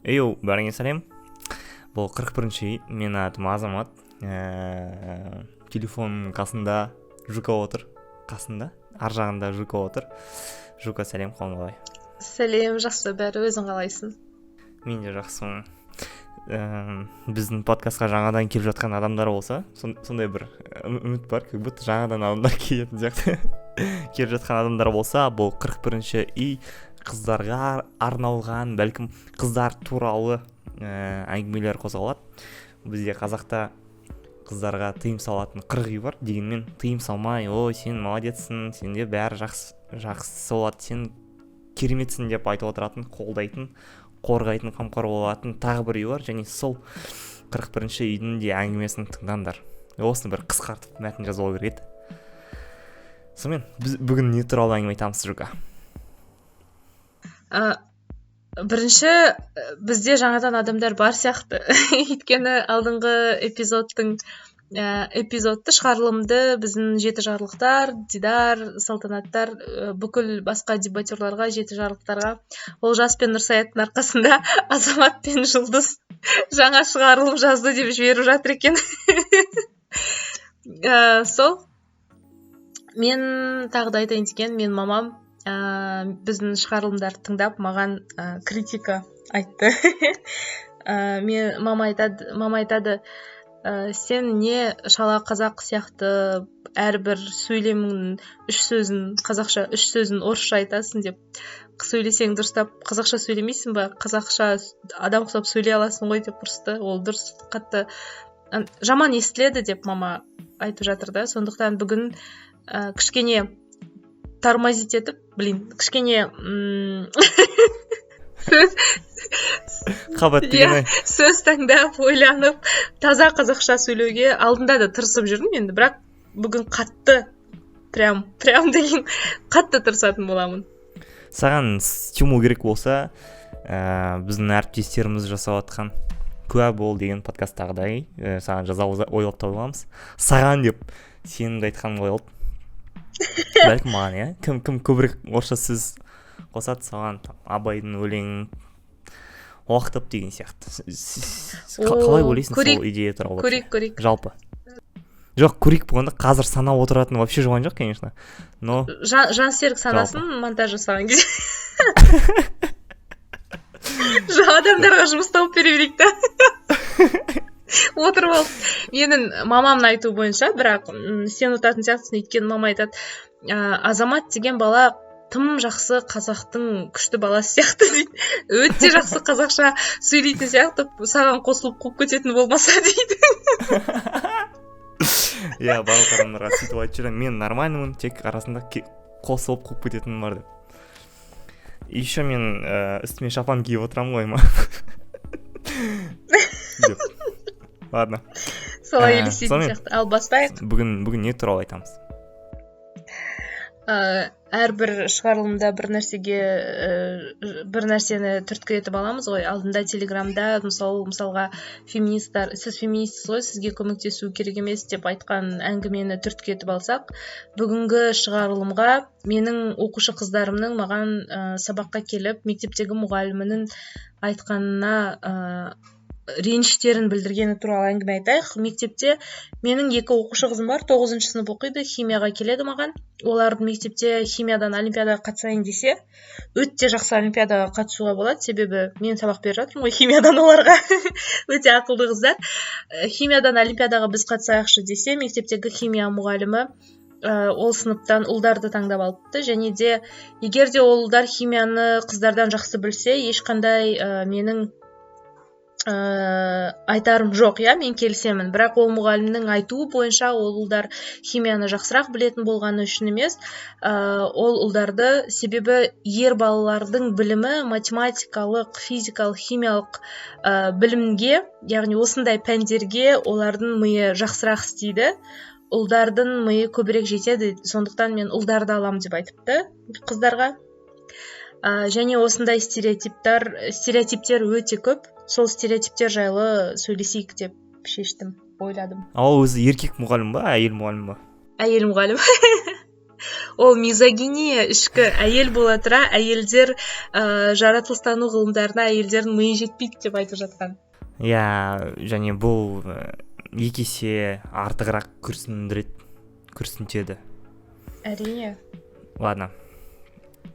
Эйоу, бәріңе сәлем. Бұл 41-ші үй. Мен атым Азамат. Телефонның қасында Жука отыр. Қасында? Ар жағында Жука отыр. Жука, сәлем, қалың қалай? Сәлем, жақсы, бәрі, өзің қалайсың? Мен де жақсымын. Біздің подкастқа жаңадан келіп жатқан адамдар болса, сондай бір үміт бар, как будто жаңадан адамдар келетін сияқты. Келіп жатқан адамдар болса, бұл 41-ші үй қыздарға арналған, бәлкім қыздар туралы әңгімелер қозғалады. Бізде қазақта қыздарға тыйым салатын 40 үй бар, дегенмен тыйым салмай, ой, сен молодецсің, сенде бәрі жақсы болады, сен кереметсің деп айтып отыратын, қолдайтын, қорғайтын, қамқор болатын тағы бір үй бар, және сол 41-ші үйдің де әңгімесін тыңдаңдар. Осыны бір қысқартып мәтін жазып алу керек еді. Сонымен біз бүгін не туралы әңгіме айтамыз, Жука? Бірінші, бізде жаңадан адамдар бар сияқты. Өйткені алдыңғы эпизодты шығарылымды біздің 7 жарлықтар, Дидар, Салтанаттар, бүкіл басқа дебатерларға, 7 жарлықтарға Олжас пен Нұрсаяттың арқасында Азамат пен Жұлдыз жаңа шығарылым жазды деп жіберіп жатыр екен. Сол, мен тағы да айтайын деген, мен мамам біздің шығарылымдарды тыңдап маған критика айтты. Мама айтады, сен не шала қазақ сияқты әрбір сөйлеміңнің 3 сөзін қазақша, 3 сөзін орысша айтасың деп. Сөйлесең дұрыстап қазақша сөйлемейсің ба? Қазақша адам ұқсап сөйлей аласың ғой деп ұрысты. Ол дұрыс, қатты жаман естіледі деп мама айтып жатыр да. Сондықтан бүгін кішкене тормозить етіп, кішкене сөз таңдап, ойланып, таза қазақша сөйлеуге алдында да тырысып жүрдім енді, бірақ бүгін қатты, прям деген қатты тырысатын боламын. Саған стимул керек болса, біздің әріптестеріміз жасап атқан куә бол деген подкасттағыдай саған жаза ойлап табыламыз. Саған деп сенің айтқаның ойлап. Бәлкім маған, иә? Кім көбірек орысша сөз қосады, саған Абайдың өлеңін оқытып деген сияқты. Қалай ойлайсың сол идея туралы? Көрейік. Жалпы. Жоқ, көрейік болғанда қазір санап отыратын вообще жуан жоқ, конечно. Но Жансерік санасын монтаж жасаған кезде. Адамдарға жұмыс тауып бере берейік та. Отырып алып, менің мамамның айтуы бойынша, бірақ сен ұтатын сияқтысың, өйткені мама айтады, Азамат деген бала тым жақсы қазақтың күшті баласы сияқты дейді. Өте жақсы қазақша сөйлейтін сияқты, саған қосылып қуып кететін болмаса дейді. Иә, барлық адамдарға сөйтіп айтып жүрген, мен нормальнымын, тек арасында қосылып қуып кететінім бар деп. Еще мен үстіме шапан киіп отырамын ғой, ма. Ладно. Солай елестейтін сияқты. Ал бастайық. Бүгін не туралы айтамыз? Әрбір шығарылымда бір нәрсені түрткі етіп аламыз ғой. Алдында телеграмда мысалға сіз феминистсіз ғой, сізге көмектесу керек емес деп айтқан әңгімені түрткі етіп алсақ, бүгінгі шығарылымға менің оқушы қыздарымның маған сабаққа келіп мектептегі мұғалімінің айтқанына реніштерін білдіргені туралы әңгіме айтайық. Мектепте менің 2 оқушы қызым бар, 9-шы сынып оқиды, химияға келеді маған. Олардың мектепте химиядан олимпиадаға қатысайын десе, өте жақсы олимпиадаға қатысуға болады, себебі мен сабақ беріп жатырмын ғой химиядан оларға. Өте ақылды қыздар. Химиядан олимпиадаға біз қатысайықшы десе, мектептегі химия мұғалімі ол сыныптан ұлдарды таңдап алыпты, және де егер де ол ұлдар химияны қыздардан жақсы білсе, ешқандай менің айтарым жоқ, иә, мен келісемін. Бірақ ол мұғалімнің айтуы бойынша ол ұлдар химияны жақсырақ білетін болғаны үшін емес, ол ұлдарды, себебі ер балалардың білімі математикалық, физикалық, химиялық білімге, яғни осындай пәндерге олардың миы жақсырақ істейді, ұлдардың миы көбірек жетеді, сондықтан мен ұлдарды алам деп айтыпты қыздарға. Және осындай стереотиптер өте көп. Сол стереотиптер жайлы сөйлесейік деп шештім, ойладым. Ал өзі еркек мұғалім ба, әйел мұғалім ба? Әйел мұғалім. ол мизогиния, ішкі әйел бола тұра әйелдер жаратылыстану ғылымдарына әйелдердің миы жетпейді деп айтып жатқан. Иә, және бұл екі есе артығырақ күрсінтеді. Әрине. Ладно.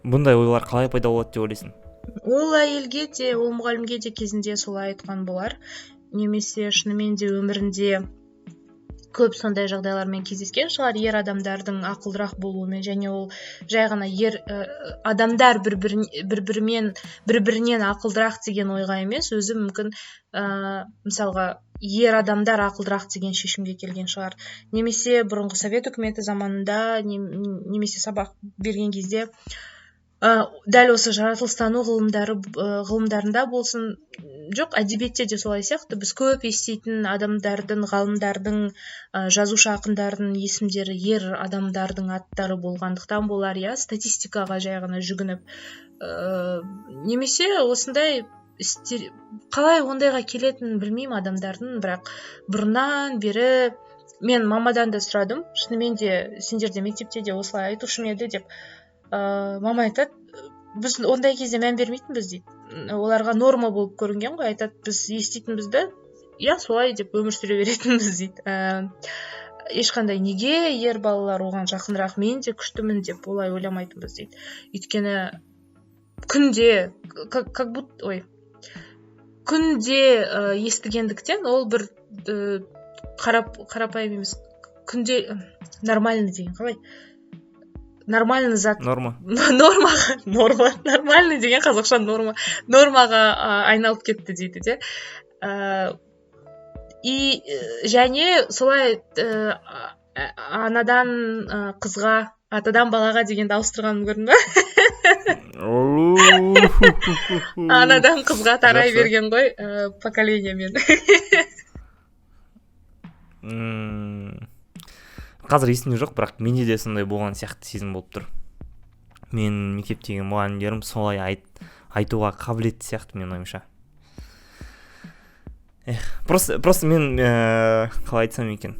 Бұндай ойлар қалай пайда болады деп ойлайсың? Ол әйелге де, ол мұғалімге де кезінде солай айтқан болар. Немесе шынымен де өмірінде көп сондай жағдайлармен кездескен шығар, ер адамдардың ақылдырақ болуымен, және ол жай ғана адамдар бір-бірінен ақылдырақ деген ойға емес, өзі мүмкін мысалға ер адамдар ақылдырақ деген шешімге келген шығар. Немесе бұрынғы совет үкіметі заманында немесе сабақ берген кезде дәл осы жаратылыстану ғылымдарында болсын, жоқ, әдебиетте де солай сияқты, біз көп еститін адамдардың, ғалымдардың, жазушы ақындардың есімдері ер адамдардың аттары болғандықтан болар, иә, статистикаға жай ғана жүгініп. Немесе осындай қалай ондайға келетінін білмеймін адамдардың, бірақ бұрыннан бері мен мамадан да сұрадым, шынымен де сендерде мектепте де осылай айтушы ма еді деп. Мама айтады, біз ондай кезде мән бермейтінбіз дейді. Оларға норма болып көрінген ғой, айтады, біз еститінбізді, иә, солай деп өмір сүре беретінбіз дейді. Ешқандай неге ер балалар оған жақынырақ, мен де күштімін деп олай ойламайтынбыз дейді. Өйткені күнде естігендіктен ол бір қарапайым емес, күнде нормальный деген қалай? Нормальный зат. Нормальный деген қазақша нормаға айналып кетті дейді де. И және солай анадан қызға, атадан балаға дегенді ауыстырғанын көрдің бе? Анадан қызға тарай берген ғой поколениемен. Қазір есімде жоқ, бірақ менде де сондай болған сияқты сезім болып тұр. Мен мектептегі мұғалімдерім солай айтуға қабілетті сияқты мен ойымша. Просто мен қалай айтсам екен.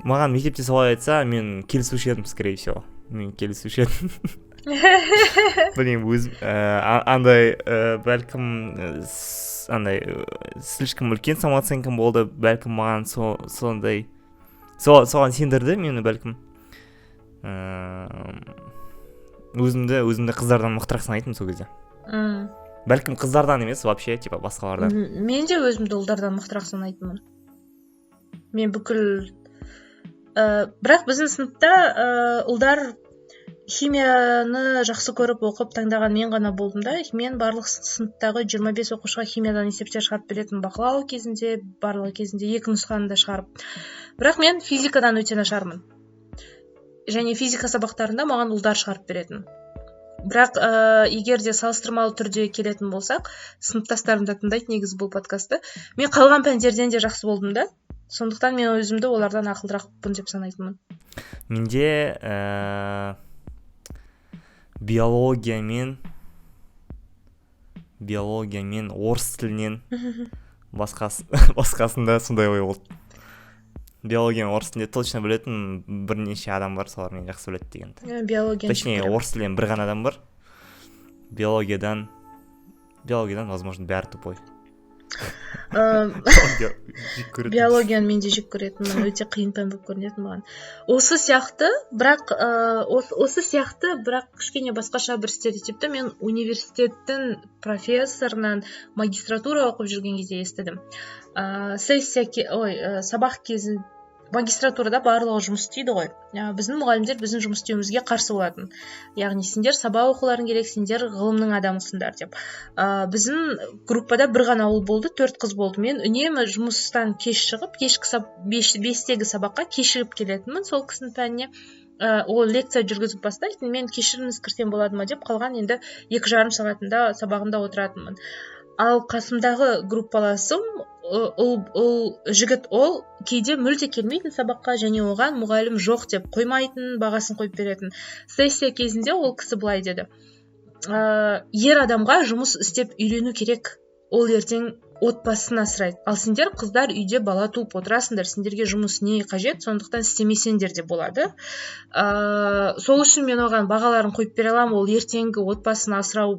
Маған мектепте солай айтса, мен келісуші едім, скорее всего. Мен келісуші едім. Білмеймін, өзім андай бәлкім андай слишком үлкен самооценкам болды, бәлкім маған сондай соған сендірді мені бәлкім. Өзімді қыздардан мықтырақ санайтын сол кезде. Бәлкім қыздардан емес, вообще, типа басқалардан. Мен де өзімді ұлдардан мықтырақ санайтынмын. Мен бүкіл бірақ біздің сыныпта ұлдар химияны жақсы көріп оқып таңдаған мен ғана болдым да. Мен барлық сыныптағы 25 оқушыға химиядан есептер шығарып беретін, бақылау кезінде, барлығы кезінде 2 нұсқаны да шығарып. Бірақ мен физикадан өте нашармын. Және физика сабақтарында маған ұлдар шығарып беретін. Бірақ егер де салыстырмалы түрде келетін болсақ, сыныптастарым да тыңдайды негізі бұл подкасты. Мен қалған пәндерден де жақсы болдым да. Сондықтан мен өзімді олардан ақылдырақпын деп санайтынмын. Менде биология мен орыс тілінен басқасында сондай ой болды. Биология мен орыс тілінде точно білетін бірнеше адам бар, солар мен жақсы біледі дегенді. Точнее, орыс тілінен бір ғана адам бар. Биологиядан, возможно, бәрі тупой. Биологияны мен де жек көретінмін, өте қиын пән болып көрінетін маған. Осы сияқты, бірақ кішкене басқаша бір стереотипті мен университеттің профессорынан магистратура оқып жүрген кезде естідім. Сабақ кезінде магистратурада барлығы жұмыс істейді ғой. Біздің мұғалімдер біздің жұмыс істеуімізге қарсы болатын. Яғни сендер сабақ оқуларың керек, сендер ғылымның адамысыңдар деп. Біздің группада бір ғана ұл болды, 4 қыз болды. Мен үнемі жұмыстан кеш шығып, кешкі 5-тегі сабаққа кешігіп келетінмін сол кісінің пәніне. Ол лекция жүргізіп бастайды, мен кешіріңіз кірсем болады ма деп қалған, енді 2,5 сағатында сабағында отыратынмын. Ал қасымдағы группаласым жігіт, ол кейде мүлде келмейтін сабаққа, және оған мұғалім жоқ деп қоймайтын, бағасын қойып беретін. Сессия кезінде ол кісі былай деді: ер адамға жұмыс істеп үйрену керек, ол ертең отбасын асырайды, ал сендер қыздар үйде бала туып отырасыңдар, сендерге жұмыс не қажет, сондықтан істемесеңдер де болады. Сол үшін мен оған бағаларын қойып бере аламын, ол ертеңгі отбасын асырау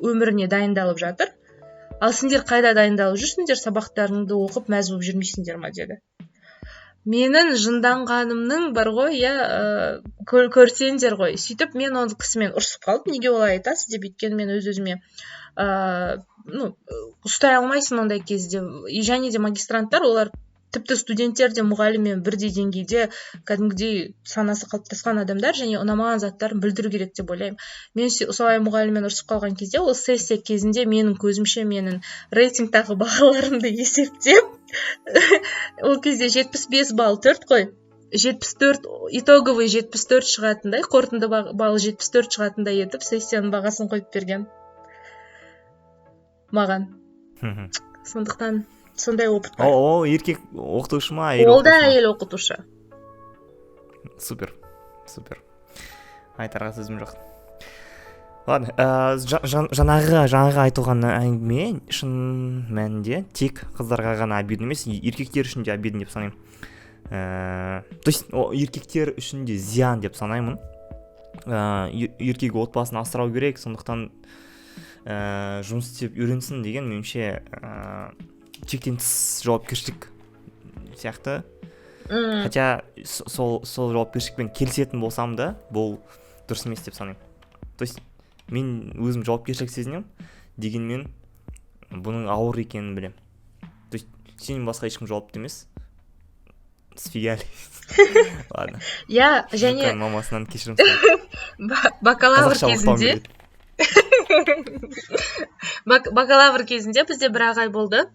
өміріне дайындалып жатыр. Ал сендер қайда дайындалып жүрсіңдер, сабақтарыңды оқып мәз болып жүрмейсіңдер ма деді. Менің жынданғанымның бар ғой, көрсеңдер ғой. Сөйтіп мен ол кісімен ұрсып қалдым, неге олай айтасыз деп, өйткені мен өз-өзіме ұстай алмайсың ондай кезде. Және де магистранттар, олар тіпті студенттер де мұғаліммен бірдей деңгейде кәдімгідей санасы қалыптасқан адамдар, және ұнамаған заттарын білдіру керек деп ойлаймын. Мен солай мұғаліммен ұрсып қалған кезде, ол сессия кезінде менің көзімше менің рейтингтағы бағаларымды есептеп, ол кезде 75 балл 4 қой, 74, итоговый 74 шығатындай, қорытынды балл 74 шығатындай етіп, сессияның бағасын қойып берген маған. Сондықтан сондай опыт бар. О, еркек оқытушы ма, әйел Ол оқытушы да ма? әйел оқытушы. Супер. Айтарға сөзім жоқ. Ладно, жаңағы айтылған әңгіме шын мәнінде тек қыздарға ғана обидно емес, еркектер үшін де обидно деп санаймын. То есть, еркектер үшін де зиян деп санаймын. Еркек отбасын асырау керек, сондықтан жұмыс істеп үйренсін деген меніңше шектен тыс жауапкершілік сияқты. Хотя сол жауапкершілікпен келісетін болсам да, бұл дұрыс емес деп санаймын. То есть мен өзім жауапкершілік сезінемін, дегенмен бұның ауыр екенін білем. То есть сенен басқа ешкім жауапты емес. Сфигали. Ладно. Я және мамасынан кешірім сұраймын. Бакалавр кезінде бізде бір ағай болды.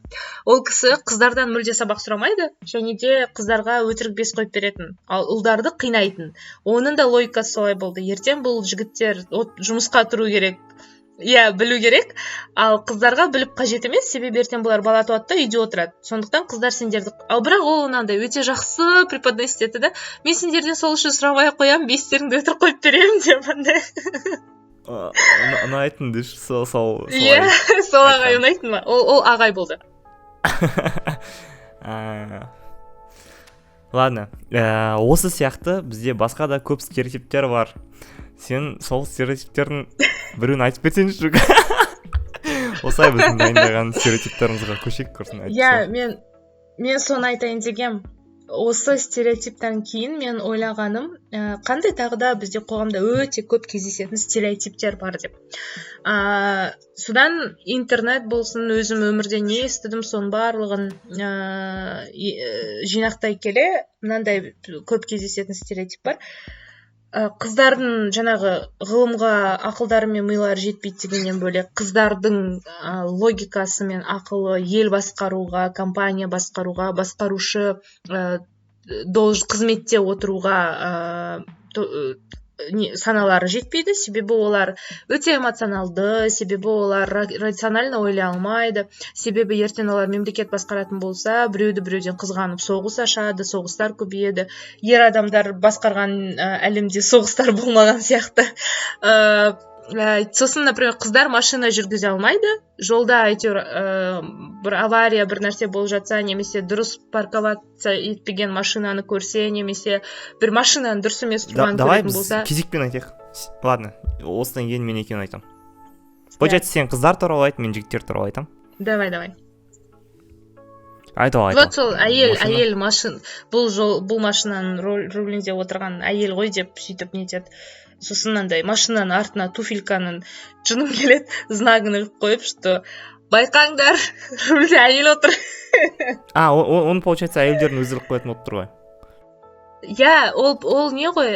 Ол кісі қыздардан мүлде сабақ сұрамайды, және де қыздарға өтірік бес қойып беретін, ал ұлдарды қинайтын. Оның да логикасы солай болды. Ертең бұл жігіттер жұмысқа тұру керек, білу керек, ал қыздарға біліп қажет емес, себебі ертең бұлар бала туады да үйде отырады. Сондықтан қыздар сендерді, ал бірақ ол онандай өте жақсы преподносить етті да, мен сендерден сол үшін сұрамай қоямын, бестеріңді өтірік қойып беремін деп андай. Ұнайтын деш, сол ағай ұнайтын ма? Ол ағай болды. Ладно, осы сияқты бізде басқа да көп стереотиптер бар. Сен сол стереотиптердің біреуін айтып берсеңші. Осылай біздің дайындаған стереотиптерімізге көшейік, көрсін айтып. Мен соны айтайын дегем. Осы стереотиптен кейін мен ойлағаным, қандай тағы да бізде қоғамда өте көп кездесетін стереотиптер бар деп. Содан интернет болсын, өзім өмірде не естідім, соның барлығын жинақтай келе, мынандай көп кездесетін стереотип бар. Қыздардың жаңағы ғылымға ақылдары мен милары жетпейді дегеннен бөлек, қыздардың логикасы мен ақылы ел басқаруға, компания басқаруға, басқарушы қызметте отыруға саналары жетпейді, себебі олар өте эмоционалды, себебі олар рационально ойлай алмайды, себебі ертең олар мемлекет басқаратын болса, біреуден қызғанып соғыс ашады, соғыстар көбейеді, ер адамдар басқарған әлемде соғыстар болмаған сияқты. Сосын, например, қыздар машина жүргізе алмайды, жолда әйтеуір бір авария, бір нәрсе болып жатса, немесе дұрыс парковаться етпеген машинаны көрсе, немесе бір машинаны дұрыс емес тұрғанын көретін болса. Давай біз кезекпен айтайық. Ладно, осыдан кейін мен екеуін айтам. Получается, сен қыздар туралы айт, мен жігіттер туралы айтам. Давай. Айтал. Вот сол әйел машина, бұл машинаның рулінде отырған әйел ғой деп сөйтіп нетеді. Сосын андай машинаның артына туфельканың жыным келеді, знагын іліп қойып, что байқаңдар, рульде әйел отыр. Он, получается, әйелдердің өзі іліп қоятын болып тұр ғой. Ол не ғой,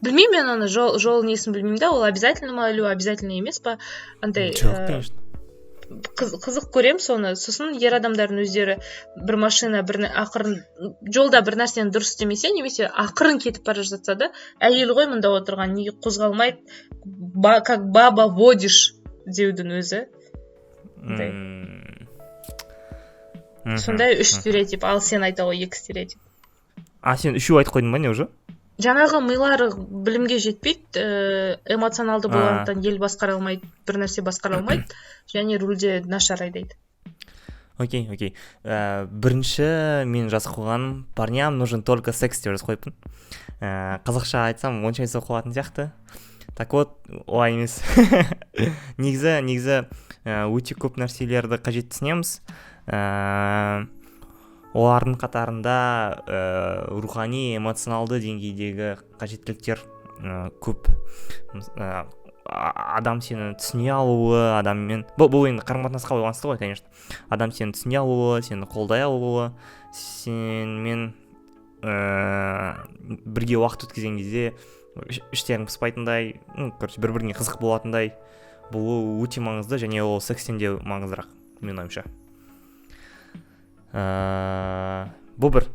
білмеймін мен оны, жол несін білмеймін да, ол обязательно ма, или обязательно емес па, андай... Жоқ, конечно. Қызық көрем соны. Сосын ер адамдардың өздері бір машина, ақырын жолда бір нәрсені дұрыс істемесе, немесе ақырын кетіп бара жатса да, әйел ғой мұнда отырған, неге қозғалмайды, как баба водишь деудің өзі. Сондай 3 стереотип, ал сен айта ғой 2 стереотип. Сен 3 айтып қойдың ба не уже? жаңағы милары білімге жетпейді, эмоционалды болғандықтан ел басқара алмайды, бір нәрсе басқара алмайды, және рульде нашар айдайды. Окей. Бірінші мен жазып қойған парням нужен только секс деп жазып қойыппын. Қазақша айтсам онша есе қуатын сияқты. Так вот, олай емес. негізі өте көп нәрселерді қажет түсінеміз. Олардың қатарында рухани, эмоционалды деңгейдегі қажеттіліктер көп. Адам сені түсіне алуы, адаммен бұл енді қарым-қатынасқа байланысты ғой, конечно. Адам сені түсіне алуы, сені қолдай алуы, сенімен бірге уақыт өткізген кезде іштерің пыспайтындай, бір-біріне қызық болатындай болуы өте маңызды, және ол секстен де маңыздырақ, мен ойымша. Бұл бір.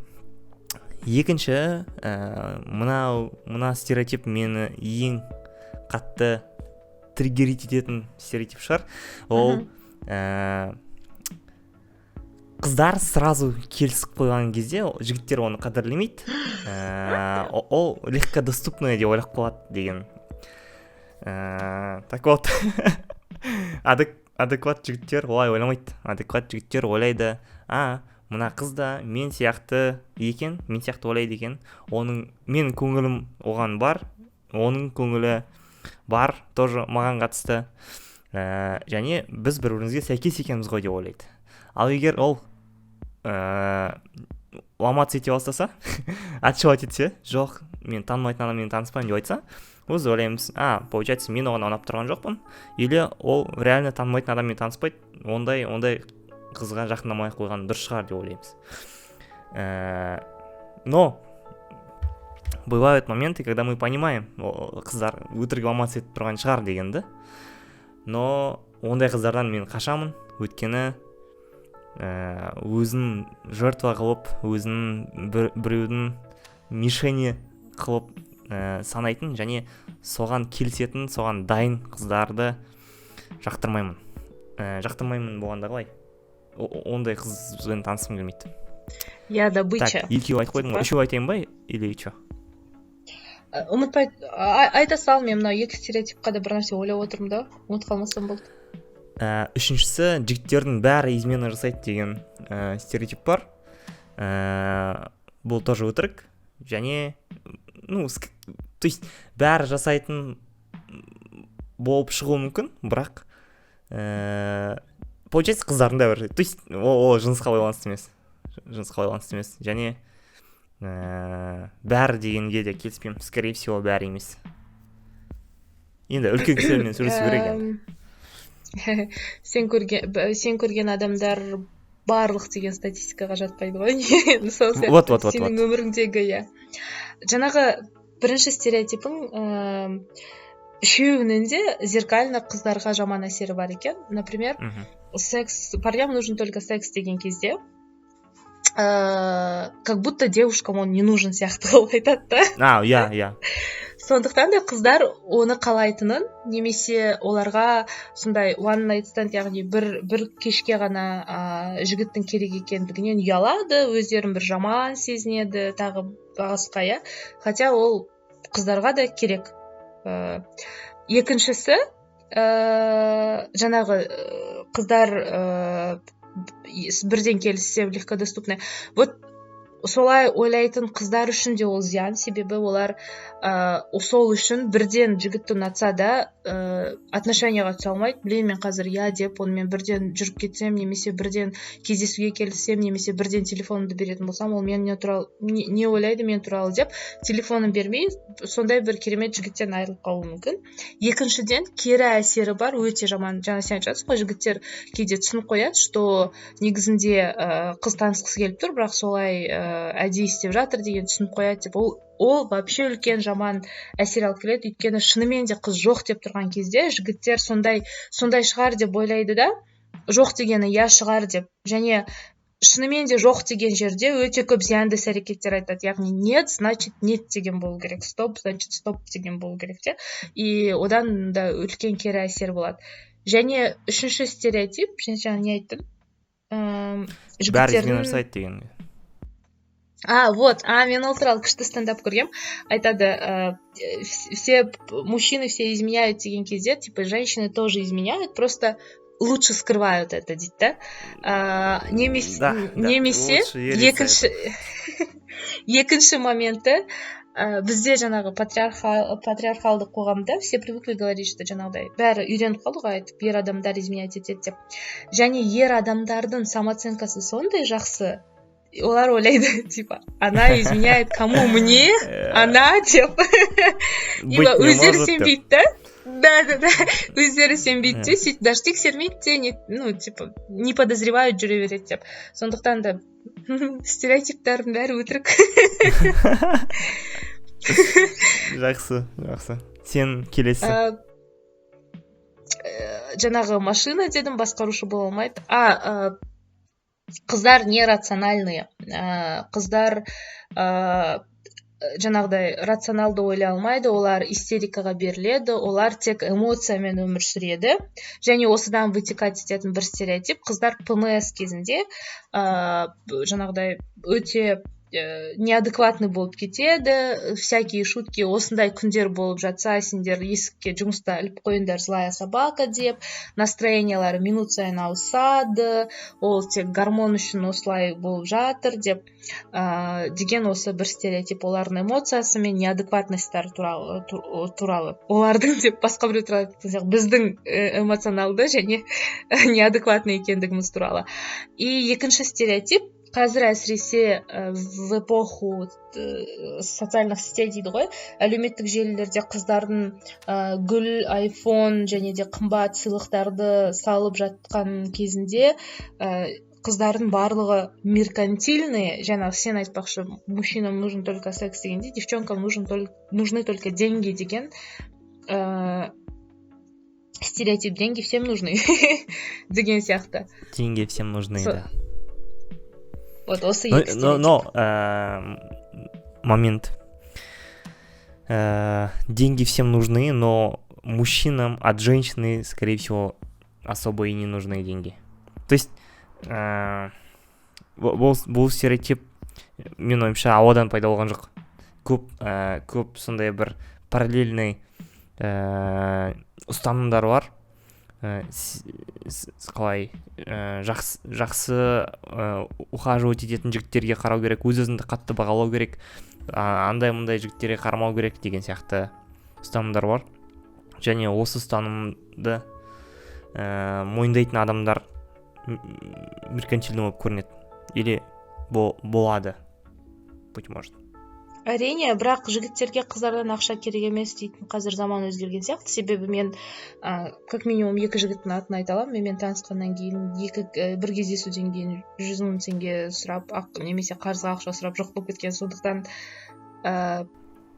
Екінші, мына стереотип мені ең қатты триггерить ететін стереотип шығар. Ол қыздар сразу келісіп қойған кезде жігіттер оны қадірлемейді. Ол легкодоступное деп ойлап қалады деген. Так вот, адекват жігіттер олай ойламайды. Адекват жігіттер ойлайды, мына қыз да мен сияқты екен, мен сияқты ойлайды екен. Менің көңілім оған бар, оның көңілі бар, тоже маған қатысты. Және біз бір-бірімізге сәйкес екенбіз ғой деп ойлайды. Ал егер ол ломаться ете бастаса, отшивать етсе, жоқ, мен танымайтын адаммен таныспаймын деп айтса, өз ойлаймыз, получается, мен оған ұнап тұрған жоқпын, или ол реально танымайтын адаммен таныспайды, ондай қызға жақындамай қойған дұрыс шығар деп ойлаймыз. Но бывают моменты, когда мы понимаем, қыздар өтірік ломаться етіп тұрған шығар дегенді, но ондай қыздардан мен қашамын, өйткені өзін жертва қылып, өзін біреудің мишені қылып санайтын және соған келісетін, соған дайын қыздарды жақтырмаймын. Жақтырмаймын болғанда қалай? Ондай қызбен танысым келмейді. Я добыча. Так, екеу айтып қойдың ба? Үшеу айтайын ба или че? Ұмытпай, айта сал, мен мынау екі стереотипқа да бір нәрсе ойлап отырмын да, ұмыт қалмасам болды. Үшіншісі, жігіттердің бәрі измена жасайды деген стереотип бар. Бұл тоже өтірік. Және, то есть, бәрі жасайтын болып шығуы мүмкін, бірақ получается, қыздардың да бір, то есть, ол жынысқа байланысты емес. Және бәрі дегенге де келіспеймін. Скорее всего, бәрі емес. Енді үлкен кісілермен сөйлесу керек енді. Сен көрген адамдар барлық деген статистикаға жатпайды ғой. Вот. Сенің өміріңдегі, иә. Жаңағы бірінші стереотипің үшеуінің де зеркально қыздарға жаман әсері бар екен. Например, парням нужен только секс деген кезде, как будто девушкам он не нужен сияқты қылып айтады да. Иә. Сондықтан да қыздар оны қалайтынын, немесе оларға сондай one night stand, яғни бір кешке ғана жігіттің керек екендігінен ұялады, өздерін бір жаман сезінеді, тағы басқа, иә. Хотя ол қыздарға да керек. Екіншісі, жаңағы қыздар бірден келіссе легкодоступный. Вот солай ойлайтын қыздар үшін де ол зиян, себебі олар сол үшін бірден жігітті ұнатса да отношенияға түсе алмайды. Блин, мен қазір деп онымен бірден жүріп кетсем, немесе бірден кездесуге келсем, немесе бірден телефонымды беретін болсам, ол мен не ойлайды мен туралы деп телефонын бермей, сондай бір керемет жігіттен айырылып қалуы мүмкін. Екіншіден, кері әсері бар, өте жаман. Жаңа сен айтасың ғой, жігіттер кейде түсініп қояды, что негізінде қыз танысқысы келіп тұр, бірақ солай әдейі істеп жатыр деген түсініп қояды деп, ол вообще үлкен жаман әсер алып келеді. Өйткені шынымен де қыз жоқ деп тұрған кезде жігіттер сондай шығар деп ойлайды да, жоқ дегені я шығар деп, және шынымен де жоқ деген жерде өте көп зиянды әрекеттер айтады. Яғни нет, значит нет деген болу керек, стоп, значит стоп деген болу керек те. И одан да үлкен кері әсер болады. Және үшінші стереотип, жаңа не айттым? Бәрі измена жасайды деген. Вот, мен ол туралы күшті стендап көргем. Айтады, все мужчины все изменяют деген кезде, типа, женщины тоже изменяют, просто лучше скрывают это дейді да. Немесе екінші моменті, бізде жаңағы патриархалдық қоғамда все привыкли говорить, что жаңағыдай бәрі үйреніп қалды ғой, айтып ер адамдар изменять етеді деп. Және ер адамдардың самооценкасы сондай жақсы, олар ойлайды, типа, она изменяет кому? Мне? Она, деп. Өздері сенбейді да? Да, өздері сенбейді де, сөйтіп даже тексермейді де, типа, не подозревают жүре береді деп. Сондықтан да стереотиптардың бәрі өтірік. Жақсы. Сен келесі. Жаңағы машина дедім, басқарушы бола алмайды. Қыздар нерациональные. Қыздар жаңағыдай рационалды ойлай алмайды, олар истерикаға беріледі, олар тек эмоциямен өмір сүреді. Және осыдан вытекать ететін бір стереотип, қыздар ПМС кезінде жаңағыдай өте неадекватный болып кетеді, всякие шутки, осындай күндер болып жатса, сендер есікке жұмыста іліп қойыңдар, злая собака деп, настроениялары минут сайын ауысады, ол тек гормон үшін осылай болып жатыр деп, деген осы бір стереотип, олардың эмоциясы мен неадекватностьтары туралы. Олардың деп басқа біреу туралы, біздің эмоционалды және неадекватный екендігіміз туралы. И екінші стереотип, қазір әсіресе в эпоху социальных сетей дейді ғой, әлеуметтік желілерде қыздардың гүл, айфон және де қымбат сыйлықтарды салып жатқан кезінде қыздардың барлығы меркантильные, жаңағы сен айтпақшы, мужчинам нужен только секс дегенде, девчонкам нужны только деньги деген стереотип, деньги всем нужны деген сияқты. Деньги всем нужны, да. Вот осы екі стереотип. Но момент. Деньги всем нужны, но мужчинам от женщины, скорее всего, особо и не нужны деньги. То есть бұл стереотип мен ойымша ауадан пайда болған жоқ. Көп сондай бір параллельный ұстанымдар бар. Қалай жақсы ухаживать ететін жігіттерге қарау керек, өз-өзіңді қатты бағалау керек, андай-мұндай жігіттерге қарамау керек деген сияқты ұстанымдар бар. Және осы ұстанымды мойындайтын адамдар меркантильный болып көрінеді. Или болады, быть может. Әрине, бірақ жігіттерге қыздардан ақша керек емес дейтін қазір заман өзгерген сияқты. Себебі мен как минимум 2 жігіттің атын айта аламын. Мен танысқаннан кейін бір кездесуден кейін 100 мың теңге сұрап, немесе қарызға ақша сұрап жоқ болып кеткен. Сондықтан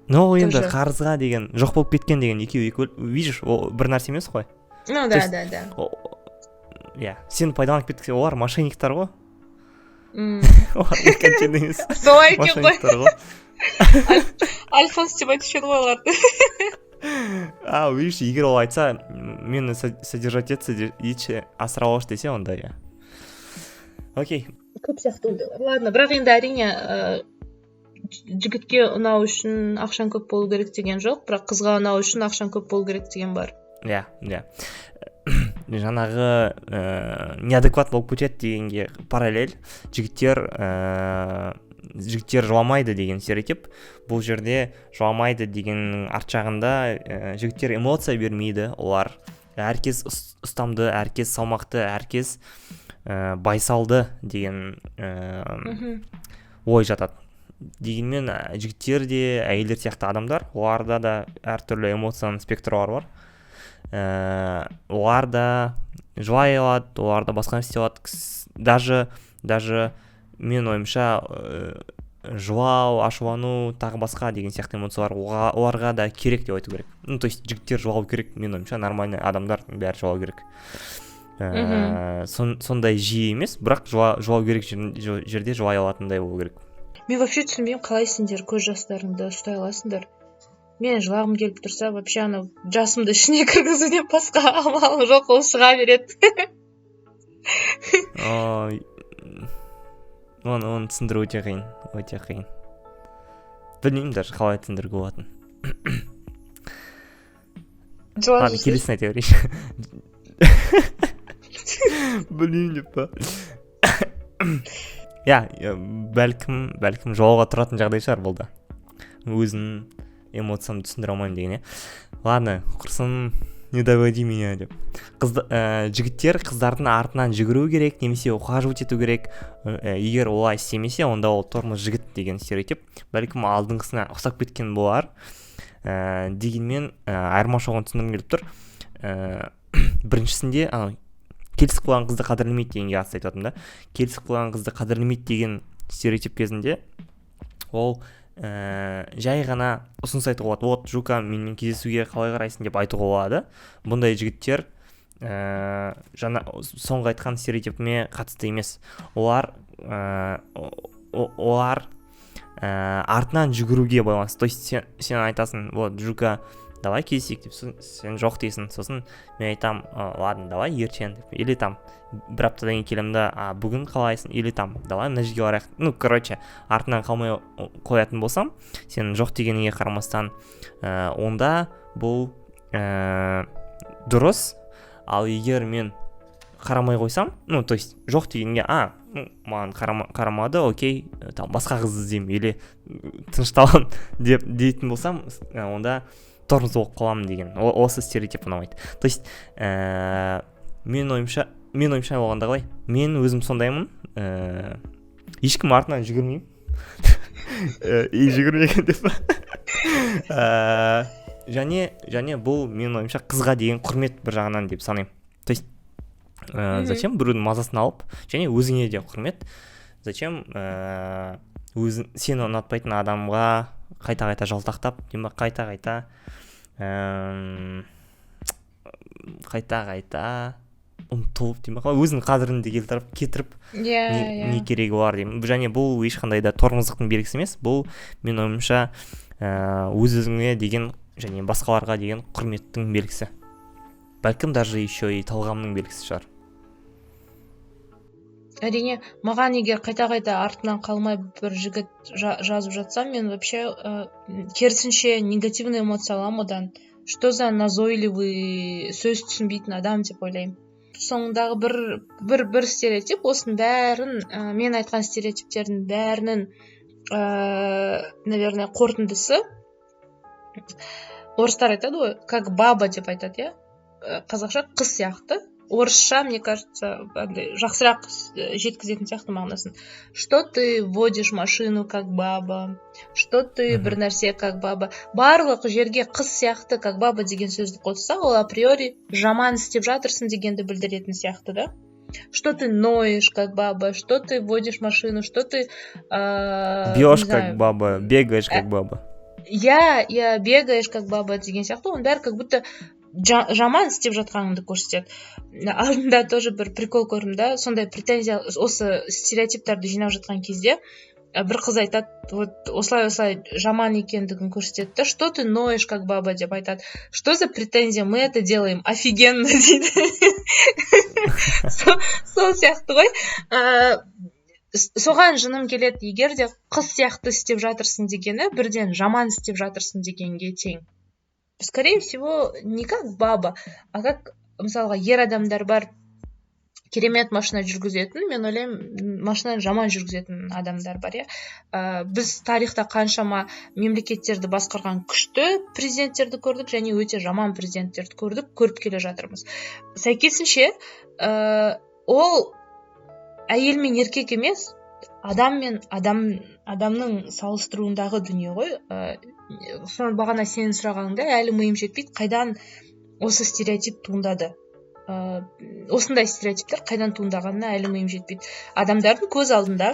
енді қарызға деген, жоқ болып кеткен деген екеуі, видишь, ол бір нәрсе емес қой. Да. Иә, сен пайдаланып кеткен, олар мошенниктер ғой. Олар меркантильный емес. Солай екен ғой. Альфонс деп айтушы еді ғой оларды. Видишь, егер ол айтса, мені содержать етші асырап алшы десе, онда я. Окей. Көп сияқты ондайлар. Ладно, бірақ енді әрине жігітке ұнау үшін ақшан көп болу керек деген жоқ, бірақ қызға ұнау үшін ақшан көп болу керек деген бар. Иә. Жаңағы неадекват болып кетеді дегенге параллель жігіттер жыламайды деген стереотип. Бұл жерде жыламайды деген арт жағында жігіттер эмоция бермейді. Олар әркез ұстамды, әркез салмақты, әркез байсалды деген ой жатады. Дегенмен жігіттер де әйелдер сияқты адамдар, оларда да әртүрлі эмоцияның спектрі бар. Олар да жылай алады, олар да басқа нәрсе алады. Даже мен ойымша жылау, ашулану, тағы басқа деген сияқты эмоциялар оларға да керек деп айту керек. То есть жігіттер жылау керек, мен ойымша нормальный адамдар бәрі жылау керек. Сондай жиі емес, бірақ жылау керек жерде жылай алатындай болу керек. Мен вообще түсінбеймін, қалай сендер көз жастарыңды ұстай аласыңдар. Мен жылағым келіп тұрса, вообще жасымды ішіне кіргізуден басқа амалым жоқ, ол шыға береді. Оны түсіндіру өте қиын. өте қиын. Білмеймін даже қалай түсіндіруге болатын. Ладно, келесін айта берейінші. Білмеймін деп па. Бәлкім жолға тұратын жағдай шығар бұл да. Өзінің эмоциямды түсіндіре алмаймын деген, Ладно, құрсын, не доводи меня деп. Жігіттер қыздардың артынан жүгіру керек, немесе ухаживать ету керек. Егер олай істемесе, онда ол тормоз жігіт деген стереотип. Бәлкім алдыңғысына ұқсап кеткен болар. Дегенмен айырмашылығын түсіндіргім келіп тұр. Біріншісінде келісіп қойған қызды қадірлемейді дегенге қатысты айтатын да. Келісіп қойған қызды қадірлемейді деген стереотип кезінде ол жай ғана ұсыныс айтуға болады. Вот, Жука, менімен кездесуге қалай қарайсың деп айтуға болады. Бұндай жігіттер жаңа соңғы айтқан стереотипіме қатысты емес. Олар артынан жүгіруге байланысты. То есть сен айтасың, вот, Жука, давай кездесейік деп, сен жоқ дейсің. Сосын мен айтам, ладно, давай ертең деп. Или там бір аптадан кейін келемді, бүгін қалайсың? Или там, давай мына жерге барайық. Короче, артынан қалмай қоятын болсам, сен жоқ дегеніңе қарамастан, онда бұл дұрыс. Ал егер мен қарамай қойсам, то есть жоқ дегенге, маған қарамады, окей, там басқа қыз іздеймін, или тынышталам дейтін болсам, онда тормоз болып қаламын деген. Осы стереотип ұнамайды. То есть мен ойымша болғанда қалай? Мен өзім сондаймын. Ешкім артынан жүгірмеймін. Жүгірмеген деп. Және бұл мен ойымша қызға деген құрмет бір жағынан деп санаймын. То есть зачем біреудің мазасын алып, және өзіңе де құрмет. Зачем сені ұнатпайтын адамға қайта-қайта жалтақтап, қайта-қайта ұмтылып, өзінің қадірінде кетіріп не керегі бар деймін. Және бұл ешқандай да тормоздықтың белгісі емес. Бұл мен ойымша өз-өзіңе деген және басқаларға деген құрметтің белгісі. Бәлкім даже еще и талғамның белгісі шығар. Әрине, маған егер қайта-қайта артынан қалмай бір жігіт жазып жатсам, мен вообще керісінше негативный эмоция аламын одан. Что за назойливый, сөз түсінбейтін адам деп ойлаймын. Соңындағы бір стереотип, осының бәрін, мен айтқан стереотиптердің бәрінің, наверное, қорытындысы, орыстар айтады ғой, как баба деп айтады, қазақша қыз сияқты. Орысша, мне кажется, жақсырақ жеткізетін сияқты мағынасын. Что ты водишь машину как баба? Что ты бір нәрсе как баба? Барлық жерге қыз сияқты как баба деген сөзді қосса, ол априори жаман істеп жатырсың дегенді білдіретін сияқты, да? Что ты ноешь как баба? Что ты водишь машину? Что ты... Бьешь как баба, бегаешь как баба. Я бегаешь как баба деген сияқты, он бәрі как будто жаман істеп жатқаныңды көрсетеді. Алдында тоже бір прикол көрдім да, сондай претензия, осы стереотиптарды жинап жатқан кезде бір қыз айтады, вот осылай жаман екендігін көрсетеді да, что ты ноешь как баба деп айтады. Что за претензия, мы это делаем офигенно дейді. Сол сияқты ғой. Соған жыным келеді, егер де қыз сияқты істеп жатырсың дегені бірден жаман істеп жатырсың дегенге тең. Скорее всего, не как баба, а как, мысалға, ер адамдар бар, керемет машина жүргізетін, мен ойлаймын, машинаны жаман жүргізетін адамдар бар, Біз тарихта қаншама мемлекеттерді басқарған күшті президенттерді көрдік, және өте жаман президенттерді көріп келе жатырмыз. Сәйкесінше, ол әйел мен еркек емес, адам мен адамның салыстыруындағы дүние ғой. Соны бағана сенің сұрағаныңда әлі миым жетпейді, қайдан осы стереотип туындады. Осындай стереотиптер қайдан туындағанына әлі миым жетпейді. Адамдардың көз алдында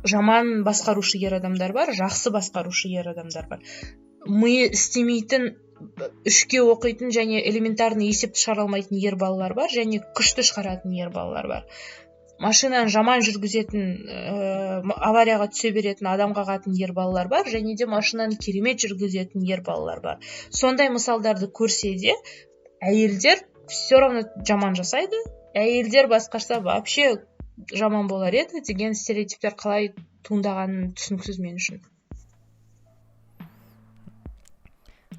жаман басқарушы ер адамдар бар, жақсы басқарушы ер адамдар бар. Миы істемейтін, үшке оқитын және элементарный есепті шығара алмайтын ер балалар бар, және күшті шығаратын ер балалар бар. Машинаны жаман жүргізетін, аварияға түсе беретін, адамға қағатын ер балалар бар, және де машинаны керемет жүргізетін ер балалар бар. Сондай мысалдарды көрсе де, әйелдер все равно жаман жасайды, әйелдер басқарса вообще жаман болар еді деген стереотиптер қалай туындағаны түсініксіз мен үшін.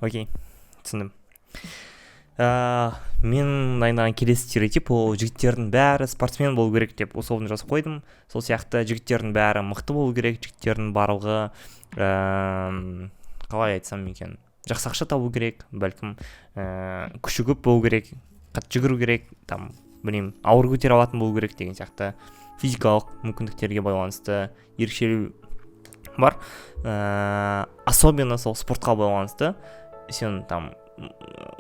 Окей, түсіндім. Мен дайындаған келесі стереотип ол жігіттердің бәрі спортсмен болу керек деп условно жазып қойдым. Сол сияқты жігіттердің бәрі мықты болу керек, жігіттердің барлығы қалай айтсам екен, жақсы ақша табу керек, бәлкім күші көп болу керек, қатты жүгіру керек, там білмеймін, ауыр көтере алатын болу керек деген сияқты физикалық мүмкіндіктерге байланысты ерекшелеу бар. Особенно сол спортқа байланысты сен там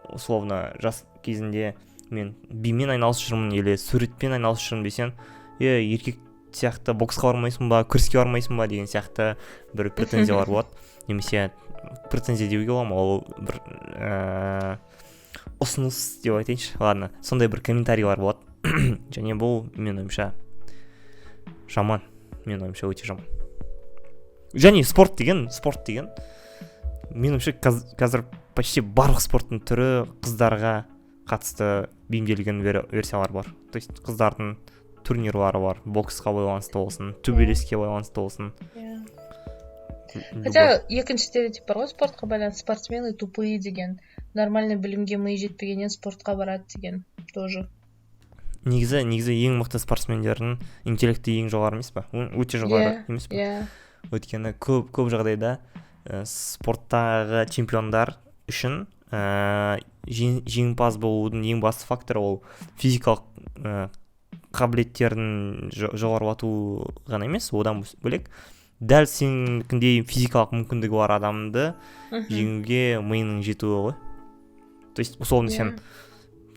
условно жас кезінде мен бимен айналысып жүрмін или суретпен айналысып жүрмін десең, еркек сияқты боксқа бармайсың ба, күреске бармайсың ба деген сияқты бір претензиялар болады. Немесе претензия деуге болады ма, ол бір ұсыныс деп айтайыншы. Ладно, сондай бір комментарийлар болады. Және бұл мен ойымша жаман, өте жаман. Және спорт деген мен ойымша қазір почти барлық спорттың түрі қыздарға қатысты бейімделген версиялар бар. То есть қыздардың турнирлары бар, боксқа байланысты болсын, төбелеске байланысты болсын. Хотя екінші стереотип бар ғой, спортқа байланысты спортсмены тупые деген. Нормальный білімге миы жетпегеннен спортқа барады деген тоже. Негізі ең мықты спортсмендердің интеллекті ең жоғары емес па? Өте жоғары емес па? Өйткені көп жағдайда спорттағы чемпиондар үшін жеңімпаз болудың ең басты факторы ол физикалық қабілеттерін жоғарылату ғана емес, одан бөлек дәл сенікіндей физикалық мүмкіндігі бар адамды жеңуге миының жетуі ғой. То есть условно сен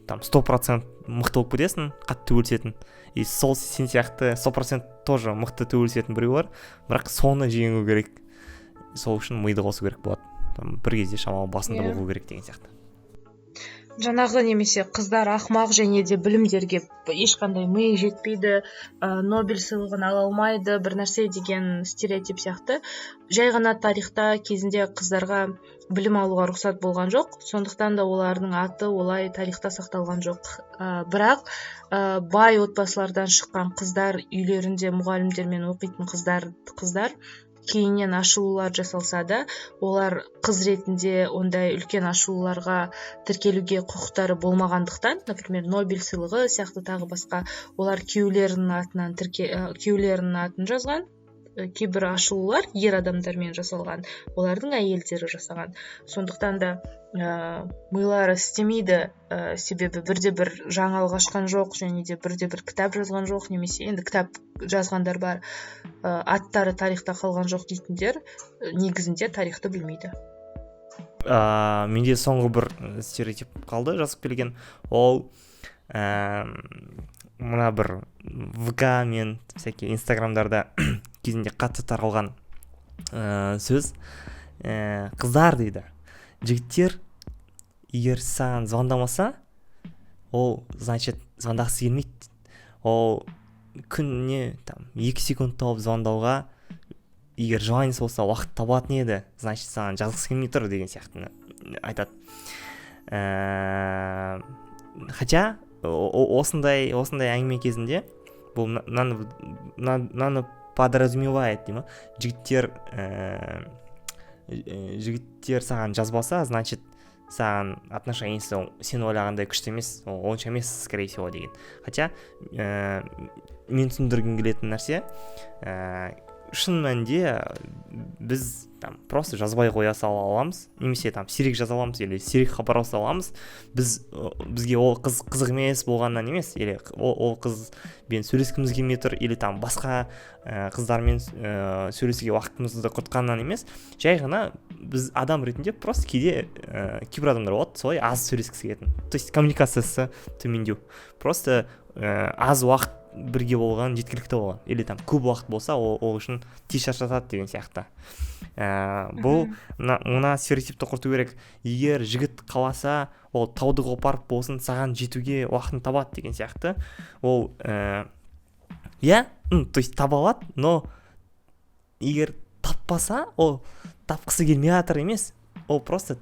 там 100% мықты болып кетесің, қатты төбелесетін, и сол сен сияқты 100% тоже мықты төбелесетін біреу бар, бірақ соны жеңу керек. Сол үшін миды қосу керек болады. Там бір кезде шамалы басында болу керек деген сияқты. Жаңағы немесе қыздар ақымақ және де білімдерге ешқандай миы жетпейді, Нобель сыйлығын ала алмайды, бір нәрсе деген стереотип сияқты. Жай ғана тарихта кезінде қыздарға білім алуға рұқсат болған жоқ, сондықтан да олардың аты олай тарихта сақталған жоқ. Бірақ бай отбасылардан шыққан қыздар, үйлерінде мұғалімдермен оқитын қыздар кейіннен ашылулар жасалса да, олар қыз ретінде ондай үлкен ашылуларға тіркелуге құқықтары болмағандықтан, например, Нобель сыйлығы сияқты тағы басқа, олар күйеулерінің атын жазған. Кейбір ашылулар ер адамдармен жасалған, олардың әйелдері жасаған. Сондықтан да милары істемейді, себебі бірде-бір жаңалық ашқан жоқ, және де бірде-бір кітап жазған жоқ, немесе енді кітап жазғандар бар, аттары тарихта қалған жоқ дейтіндер негізінде тарихты білмейді. Менде соңғы бір стереотип қалды жазып келген. Ол мына бір ВК мен всякие инстаграмдарда кезінде қатты таралған сөз. Қыздар дейді, жігіттер егер саған звондамаса, ол значит звондағысы келмейді. Ол күніне 2 секунд тауып звондауға егер желаниесі болса уақыт табатын еді, значит саған жазғысы келмей тұр деген сияқты айтады. Хотя осындай әңгіме кезінде бұл наны подразумевает деймін. Жігіттер саған жазбаса, значит саған отношениесі сен ойлағандай күшті емес, онша емес, скорее всего деген. Хотя мен түсіндіргім келетін нәрсе, шын мәнінде біз просто жазбай қоя сала аламыз, немесе сирек жаза аламыз, или сирек хабарласа аламыз. Бізге ол қызық емес болғаннан емес, или ол қызбен сөйлескіміз келмей тұр, или басқа қыздармен сөйлесуге уақытымызды құртқаннан емес, жай ғана біз адам ретінде просто кейбір адамдар болады, солай аз сөйлескісі келетін. То есть коммуникациясы төмендеу. Просто аз уақыт бірге болған жеткілікті болған, или көп уақыт болса ол үшін тез шаршатады деген сияқты. Бұл мына стереотипті құрту керек. Егер жігіт қаласа, ол тауды қопарып болсын саған жетуге уақытын табады деген сияқты. Ол то есть таба алады, но егер таппаса, ол тапқысы келмей жатыр емес, ол просто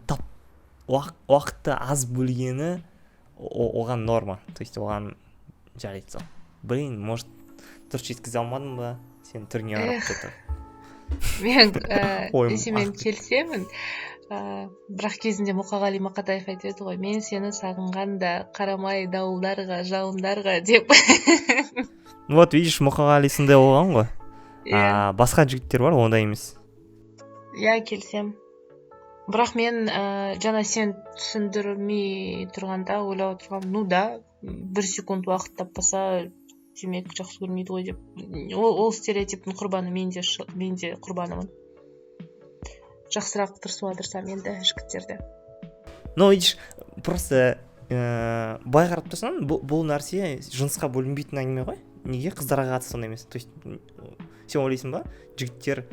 уақытты аз бөлгені оған норма. То есть оған жарайды сол. Блин, может, дұрыс жеткізе алмадым ба? Сен түріңе қарап кетті. мен Ойым сенімен ағып келісемін. Бірақ кезінде Мұқағали Мақатаев айтып еді ғой, мен сені сағынғанда қарамай дауылдарға, жауындарға деп. Вот видишь, Мұқағали сондай болған ғой. Иә, Басқа жігіттер бар ондай емес. иә, келісемін. Бірақ мен жаңа сен түсіндірмей тұрғанда ойлап отырғанмын, ну да, 1 секунд уақыт таппаса демек жақсы көрмейді ғой деп. Ол стереотиптің құрбаны, мен де құрбанымын. Жақсырақ тырысуға тырысамын енді жігіттерді. Но видишь, просто былай қарап тұрсаң, бұл нәрсе жынысқа бөлінбейтін әңгіме ғой. Неге қыздарға қатысты сондай емес? То есть сен ойлайсың ба, жігіттер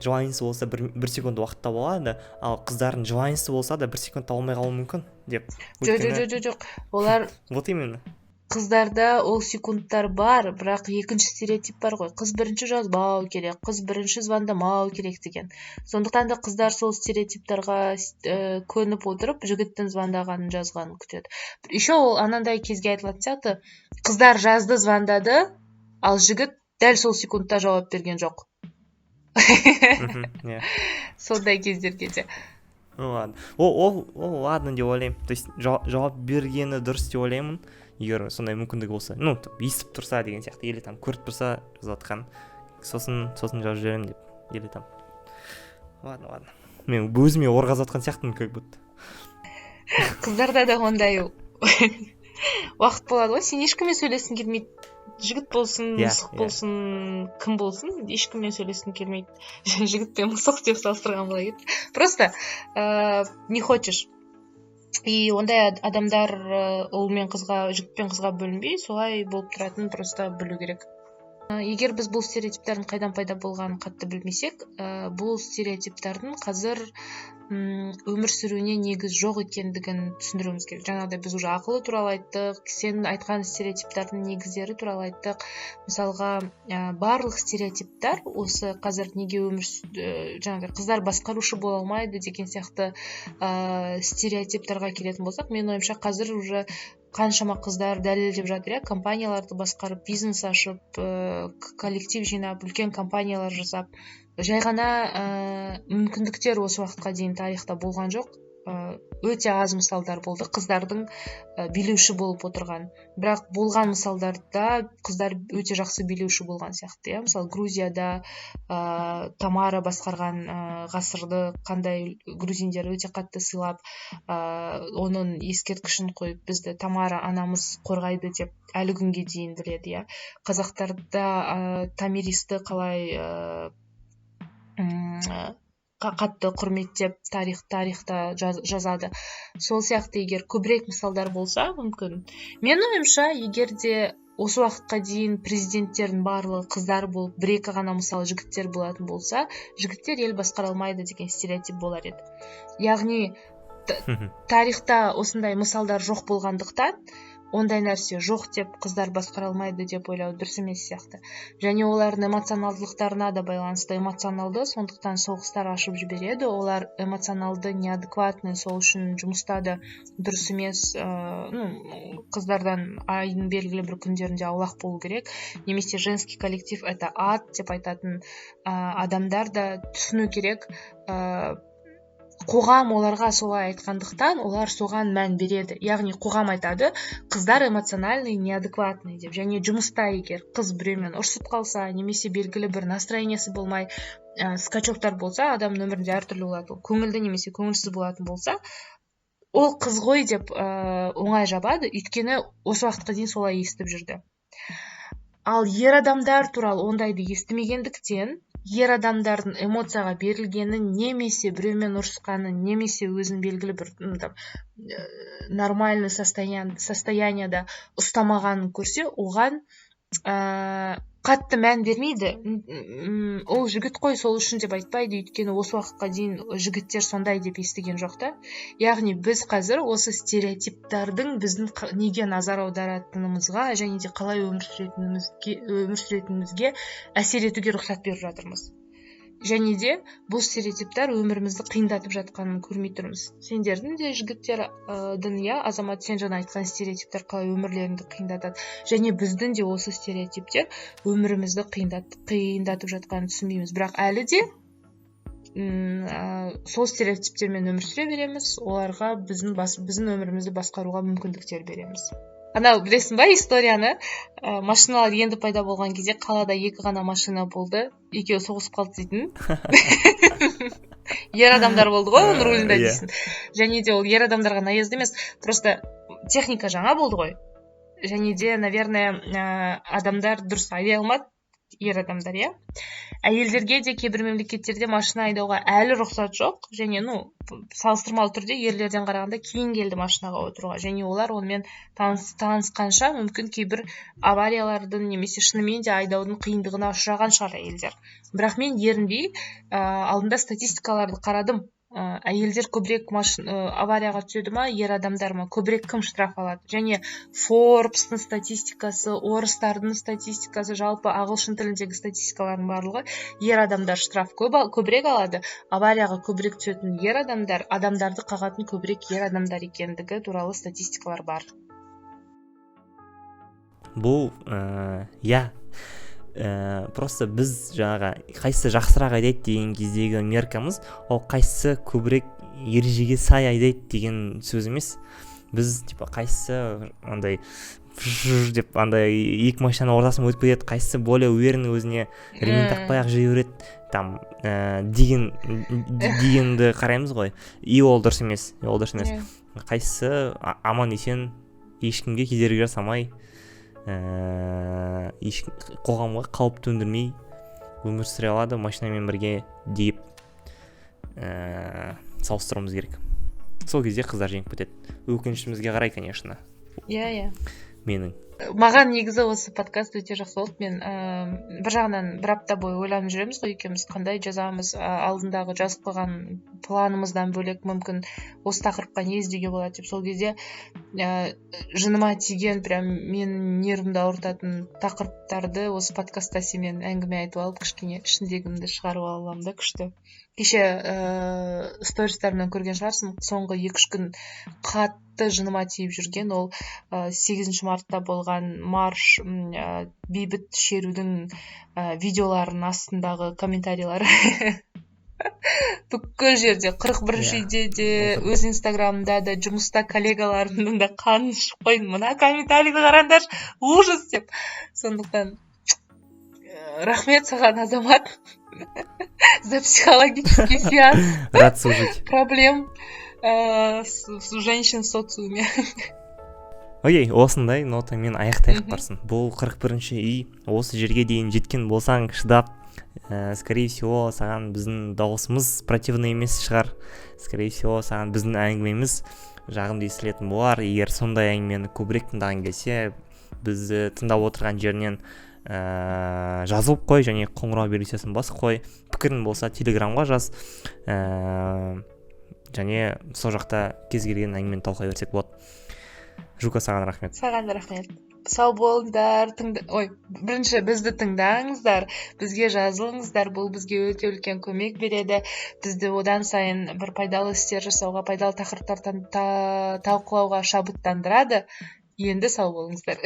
желаниесі болса 1 секунд уақыт таба алады, ал қыздардың желаниесі болса да 1 секунд таба алмай қалуы мүмкін деп. Жоқ. Олар Вот именно. қыздарда ол секундтар бар, бірақ екінші стереотип бар ғой. Қыз бірінші жазбау керек, қыз бірінші звондамау керек деген. Сондықтан да қыздар сол стереотиптарға көніп отырып, жігіттің звондағанын жазғанын күтеді. Еще ол анандай кезге айтылатын сияқты, қыздар жазды, звондады, ал жігіт дәл сол секундта жауап берген жоқ. Сондай кездерге де. Ладно. Ол ладно деп ойлаймын. То есть жауап бергені дұрыс деп ойлаймын. Егер сондай мүмкіндігі болса, ну, естіп тұрса деген сияқты, или там көріп тұрса жазатқан, сосын жауап жіберемін деп, или там. Ладно. Мен өзіме орғазатқан сияқтымын, как будто. Қыздарда да ондай уақыт болады ғой, сен ешкіммен сөйлескің келмейді. Жігіт болсын, мысық болсын, кім болсын, ешкіммен сөйлескің келмейді. Жігіт пен мысық деп салыстырған болай кетті. Просто не хочешь. И ондай адамдар ұл мен қызға, жігіт пен қызға бөлінбей, солай болып тұратынын просто білу керек. Егер біз бұл стереотиптардың қайдан пайда болғанын қатты білмесек, бұл стереотиптардың қазір өмір сүруіне негіз жоқ екендігін түсіндіруіміз керек. Жаңағыдай біз уже ақылы туралы айттық, сен айтқан стереотиптардың негіздері туралы айттық. Мысалға, барлық стереотиптар осы қазір неге жаңағыдай қыздар басқарушы бола алмайды деген сияқты стереотиптарға келетін болсақ, мен ойымша қазір уже қаншама қыздар дәлелдеп жатыр, компанияларды басқарып, бизнес ашып, коллектив жинап, үлкен компаниялар жасап. Жай ғана мүмкіндіктер осы уақытқа дейін тарихта болған жоқ. Өте аз мысалдар болды қыздардың билеуші болып отырған. Бірақ болған мысалдарда қыздар өте жақсы билеуші болған сияқты. Мысалы, Грузияда Тамара басқарған ғасырды қандай грузиндер өте қатты сыйлап, оның ескерткішін қойып, бізді Тамара анамыз қорғайды деп әлі күнге дейін біледі. Қазақтарда Тамиристі қалай қатты құрметтеп тарихта жазады. Сол сияқты егер көбірек мысалдар болса мүмкін. Мен ойымша, егер де осы уақытқа дейін президенттердің барлығы қыздар болып, 1-2 ғана мысалы жігіттер болатын болса, жігіттер ел басқара алмайды деген стереотип болар еді. Яғни тарихта осындай мысалдар жоқ болғандықтан, ондай нәрсе жоқ деп қыздар басқара алмайды деп ойлау дұрыс емес сияқты. Және олардың эмоционалдылықтарына да байланысты. Эмоционалды, сондықтан соғыстар ашып жібереді. Олар эмоционалды, неадекватный, сол үшін жұмыста да дұрыс емес. Қыздардан айдың белгілі бір күндерінде аулақ болу керек. Немесе женский коллектив это ад деп айтатын адамдар да түсіну керек. Қоғам оларға солай айтқандықтан, олар соған мән береді. Яғни қоғам айтады, қыздар эмоциональный, неадекватный деп. Және жұмыста егер қыз біреумен ұрсып қалса, немесе белгілі бір настроениесі болмай, скачоктар болса, адамның өмірінде әртүрлі болады. Көңілді немесе көңілсіз болатын болса, ол қыз ғой деп оңай жабады, өйткені осы уақытқа дейін солай естіп жүрді. Ал ер адамдар туралы ондайды естімегендіктен, ер адамдардың эмоцияға берілгенін, немесе біреумен ұрысқанын, немесе өзін белгілі бір нормальный состоянияда ұстамағанын көрсе, оған қатты мән бермейді. Ол жігіт қой, сол үшін деп айтпайды, өйткені осы уақытқа дейін жігіттер сондай деп естіген жоқ та. Яғни біз қазір осы стереотиптардың біздің неге назар аударатынымызға және де қалай өмір сүретінімізге әсер етуге рұқсат беріп жатырмыз. және де бұл стереотиптер өмірімізді қиындатып жатқанын көрмей тұрмыз. Сендердің де жігіттердің, Азамат, сен жаңа айтқан стереотиптер қалай өмірлеріңді қиындатады, және біздің де осы стереотиптер өмірімізді қиындатып жатқанын түсінбейміз. Бірақ әлі де сол стереотиптермен өмір сүре береміз, оларға біздің өмірімізді басқаруға мүмкіндіктер береміз. Анау білесің ба историяны? Машиналар енді пайда болған кезде қалада 2 ғана машина болды, екеуі соғысып қалды дейтін. Ер адамдар болды ғой оның рулінде дейсің. Және де ол ер адамдарға наезд емес, просто техника жаңа болды ғой. Және де, наверное, адамдар дұрыс айдай алмады, ер адамдар, Әйелдерге де кейбір мемлекеттерде машина айдауға әлі рұқсат жоқ, және салыстырмалы түрде ерлерден қарағанда кейін келді машинаға отыруға, және олар онымен танысқанша мүмкін кейбір авариялардың немесе шынымен де айдаудың қиындығына ұшыраған шығар әйелдер. Бірақ мен ерінбей алдында статистикаларды қарадым. Әйелдер көбірек аварияға түседі ма, ер адамдар ма, көбірек кім штраф алады? Және Forbes-тың статистикасы, орыстардың статистикасы, жалпы ағылшын тіліндегі статистикалардың барлығы ер адамдар штраф көбірек алады, аварияға көбірек түсетін ер адамдар, адамдарды қағатын көбірек ер адамдар екендігі туралы статистикалар бар. Бұл просто біз жаңағы қайсысы жақсырақ айдайды деген кездегі меркамыз, ол қайсысы көбірек ережеге сай айдайды деген сөз емес. Біз қайсысы андай деп андай 2 машинаның ортасынан өтіп кетеді, қайсысы более уверенный, өзіне ремень тақпай-ақ жүре береді дегенді қараймыз ғой. И ол дұрыс емес. Қайсысы аман есен, ешкімге кедергі жасамай, қоғамға қауіп төндірмей өмір сүре алады машинамен бірге деп салыстыруымыз керек. Сол кезде қыздар жеңіп кетеді. Өкінішімізге қарай, конечно. Менің. Маған негізі осы подкаст өте жақсы болды. Мен бір жағынан бір апта бойы ойланып жүреміз ғой екеуміз, қандай жазамыз, алдындағы жазып қойған планымыздан бөлек мүмкін осы тақырыпқа не іздеуге болады деп. Сол кезде жыныма тиген, прям менің нервімді ауыртатын тақырыптарды осы подкастта сенімен әңгіме айтып алып, кішкене ішіндегімді шығарып аламын да, күшті. Кеше стористарымнан көрген шығарсың, соңғы 2-3 күн қатты жыныма тиіп жүрген ол 8 мартта болған марш, бейбіт шерудің видеоларының астындағы комментарийлар. Бүкіл жерде 41-ші үйде де, өз инстаграмымда да, жұмыста коллегаларымның да қанын ішіп қойдым. Мына комментарийді қараңдар, ужас деп. Сондықтан рахмет саған, Азамат, за психологический сеанс. Рад служить. Проблем женщин в социуме. Окей, осындай нотамен аяқтайық барсын. Бұл 41-ші үй. Осы жерге дейін жеткен болсаң, шыдап, скорее всего, саған біздің дауысымыз противный емес шығар. Скорее всего, саған біздің әңгімеміз жағымды естілетін болар. Егер сондай әңгімені көбірек тыңдаған келсе, бізді тыңдап отырған жерінен жазылып қой, және қоңырау белгісін басып қой. Пікірің болса телеграмға жаз, және сол жақта кез келген әңгімені талқылай берсек болады. Жука, саған рахмет. Саған да рахмет. Сау болыңдар. Бірінші бізді тыңдаңыздар, бізге жазылыңыздар, бұл бізге өте үлкен көмек береді. Бізді одан сайын бір пайдалы істер жасауға, пайдалы тақырыптардан талқылауға шабыттандырады. Енді сау болыңыздар.